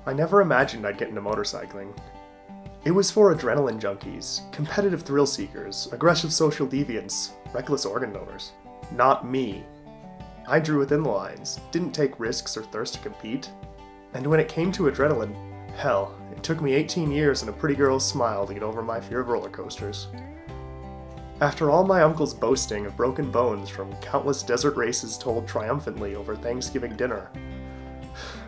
I never imagined I'd get into motorcycling. It was for adrenaline junkies, competitive thrill seekers, aggressive social deviants, reckless organ donors. Not me. I drew within the lines, didn't take risks or thirst to compete. And when it came to adrenaline, hell, it took me 18 years and a pretty girl's smile to get over my fear of roller coasters. After all my uncle's boasting of broken bones from countless desert races told triumphantly over Thanksgiving dinner,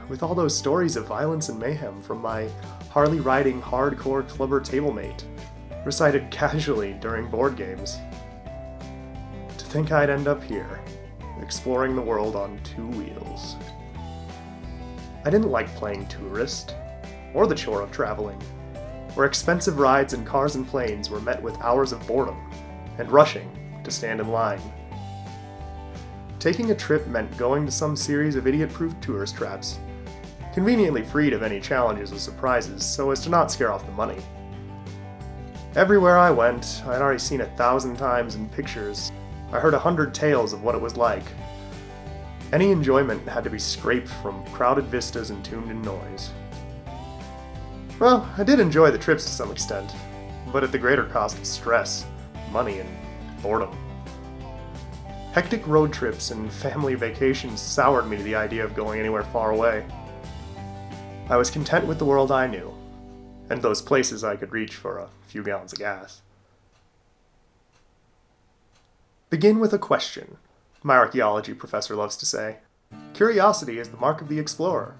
with all those stories of violence and mayhem from my Harley-riding hardcore clubber tablemate, recited casually during board games, to think I'd end up here, exploring the world on 2 wheels. I didn't like playing tourist, or the chore of traveling, where expensive rides in cars and planes were met with hours of boredom, and rushing to stand in line. Taking a trip meant going to some series of idiot-proof tourist traps, conveniently freed of any challenges or surprises so as to not scare off the money. Everywhere I went, I'd already seen 1,000 times in pictures. I heard 100 tales of what it was like. Any enjoyment had to be scraped from crowded vistas and tuned in noise. Well, I did enjoy the trips to some extent, but at the greater cost of stress, money, and boredom. Hectic road trips and family vacations soured me to the idea of going anywhere far away. I was content with the world I knew, and those places I could reach for a few gallons of gas. Begin with a question, my archaeology professor loves to say. Curiosity is the mark of the explorer.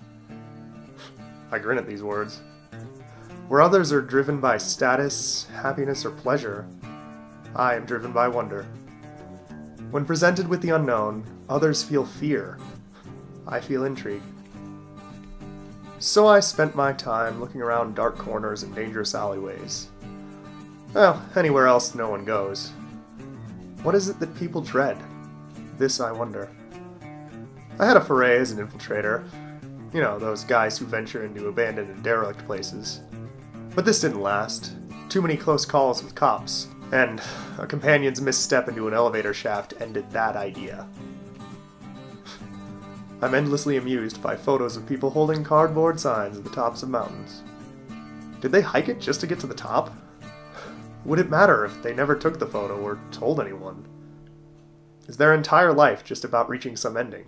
I grin at these words. Where others are driven by status, happiness, or pleasure, I am driven by wonder. When presented with the unknown, others feel fear. I feel intrigue. So I spent my time looking around dark corners and dangerous alleyways. Well, anywhere else no one goes. What is it that people dread? This I wonder. I had a foray as an infiltrator. You know, those guys who venture into abandoned and derelict places. But this didn't last. Too many close calls with cops, and a companion's misstep into an elevator shaft ended that idea. I'm endlessly amused by photos of people holding cardboard signs at the tops of mountains. Did they hike it just to get to the top? Would it matter if they never took the photo or told anyone? Is their entire life just about reaching some ending?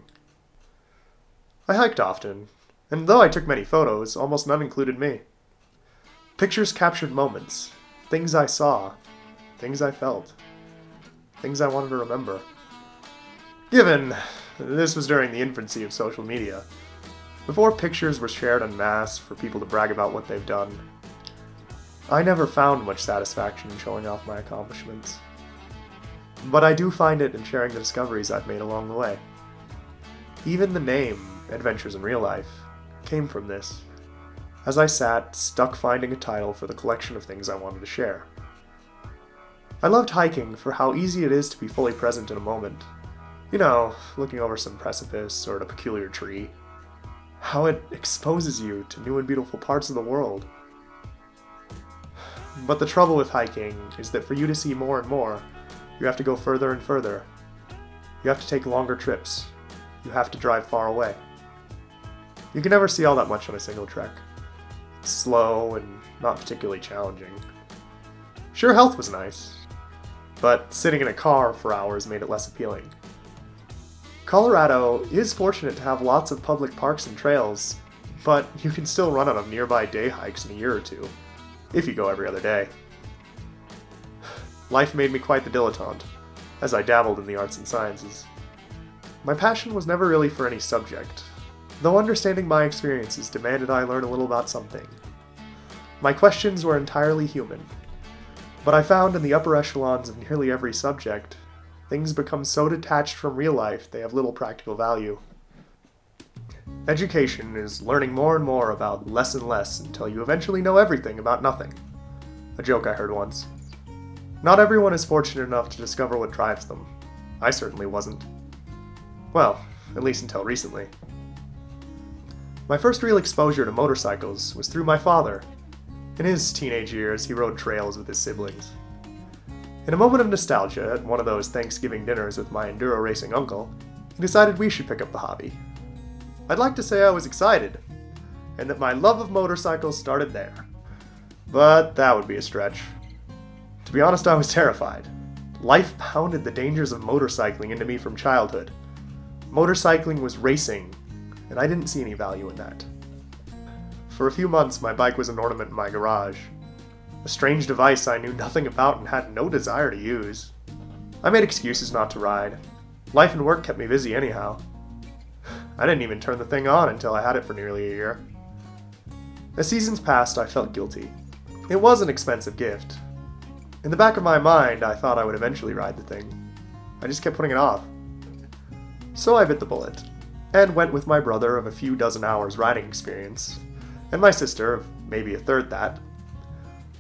I hiked often, and though I took many photos, almost none included me. Pictures captured moments, things I saw, things I felt, things I wanted to remember. Given this was during the infancy of social media, before pictures were shared en masse for people to brag about what they've done, I never found much satisfaction in showing off my accomplishments. But I do find it in sharing the discoveries I've made along the way. Even the name, Adventures in Real Life, came from this, as I sat, stuck finding a title for the collection of things I wanted to share. I loved hiking for how easy it is to be fully present in a moment. You know, looking over some precipice or at a peculiar tree. How it exposes you to new and beautiful parts of the world. But the trouble with hiking is that for you to see more and more, you have to go further and further. You have to take longer trips. You have to drive far away. You can never see all that much on a single trek. It's slow and not particularly challenging. Sure, health was nice, but sitting in a car for hours made it less appealing. Colorado is fortunate to have lots of public parks and trails, but you can still run on them nearby day hikes in a year or two, if you go every other day. Life made me quite the dilettante, as I dabbled in the arts and sciences. My passion was never really for any subject, though understanding my experiences demanded I learn a little about something. My questions were entirely human, but I found in the upper echelons of nearly every subject, things become so detached from real life they have little practical value. Education is learning more and more about less and less until you eventually know everything about nothing. A joke I heard once. Not everyone is fortunate enough to discover what drives them. I certainly wasn't. Well, at least until recently. My first real exposure to motorcycles was through my father. In his teenage years, he rode trails with his siblings. In a moment of nostalgia at one of those Thanksgiving dinners with my enduro racing uncle, he decided we should pick up the hobby. I'd like to say I was excited. and that my love of motorcycles started there. But that would be a stretch. To be honest, I was terrified. Life pounded the dangers of motorcycling into me from childhood. Motorcycling was racing, and I didn't see any value in that. For a few months, my bike was an ornament in my garage. A strange device I knew nothing about and had no desire to use. I made excuses not to ride. Life and work kept me busy anyhow. I didn't even turn the thing on until I had it for nearly a year. As seasons passed, I felt guilty. It was an expensive gift. In the back of my mind, I thought I would eventually ride the thing. I just kept putting it off. So I bit the bullet, and went with my brother of a few dozen hours riding experience, and my sister of maybe a third that.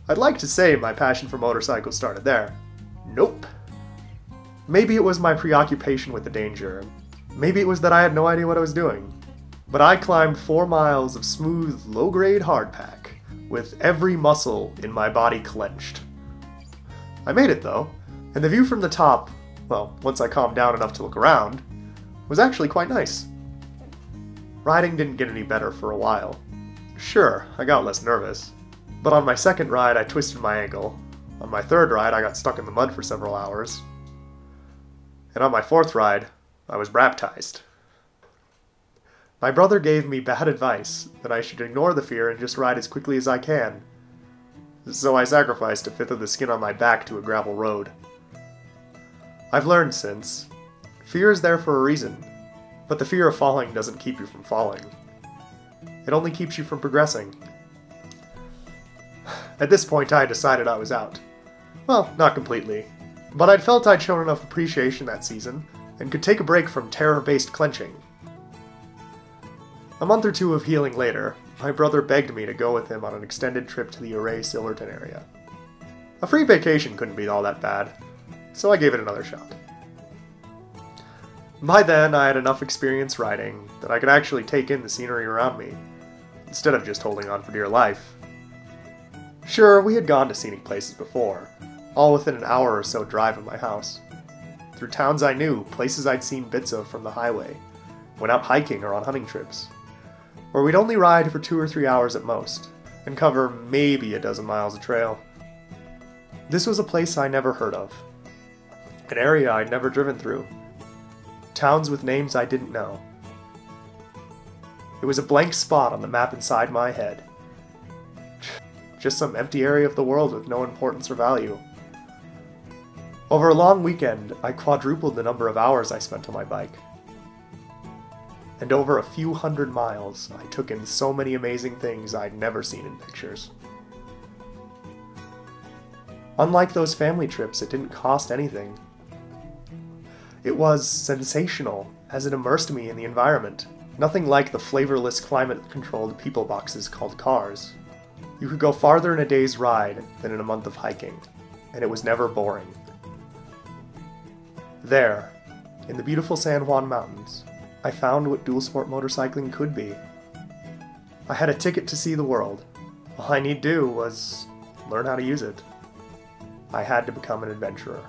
I'd like to say my passion for motorcycles started there. Nope. Maybe it was my preoccupation with the danger. Maybe it was that I had no idea what I was doing. But I climbed 4 miles of smooth, low-grade hardpack, with every muscle in my body clenched. I made it though, and the view from the top, well, once I calmed down enough to look around, was actually quite nice. Riding didn't get any better for a while. Sure, I got less nervous, but on my second ride I twisted my ankle, on my third ride I got stuck in the mud for several hours, and on my fourth ride I was baptized. My brother gave me bad advice that I should ignore the fear and just ride as quickly as I can, so I sacrificed a fifth of the skin on my back to a gravel road. I've learned since, fear is there for a reason, but the fear of falling doesn't keep you from falling. It only keeps you from progressing. At this point, I had decided I was out. Well, not completely, but I'd felt I'd shown enough appreciation that season, and could take a break from terror-based clenching. A month or two of healing later, my brother begged me to go with him on an extended trip to the Silverton area. A free vacation couldn't be all that bad, so I gave it another shot. By then, I had enough experience riding that I could actually take in the scenery around me, instead of just holding on for dear life. Sure, we had gone to scenic places before, all within an hour or so drive of my house. Through towns I knew, places I'd seen bits of from the highway, went out hiking or on hunting trips, where we'd only ride for 2 or 3 hours at most, and cover maybe a dozen miles of trail. This was a place I never heard of, an area I'd never driven through, towns with names I didn't know. It was a blank spot on the map inside my head. Just some empty area of the world with no importance or value. Over a long weekend, I quadrupled the number of hours I spent on my bike. And over a few hundred miles, I took in so many amazing things I'd never seen in pictures. Unlike those family trips, it didn't cost anything. It was sensational, as it immersed me in the environment. Nothing like the flavorless, climate-controlled people boxes called cars. You could go farther in a day's ride than in a month of hiking, and it was never boring. There, in the beautiful San Juan Mountains, I found what dual-sport motorcycling could be. I had a ticket to see the world. All I need do was learn how to use it. I had to become an adventurer.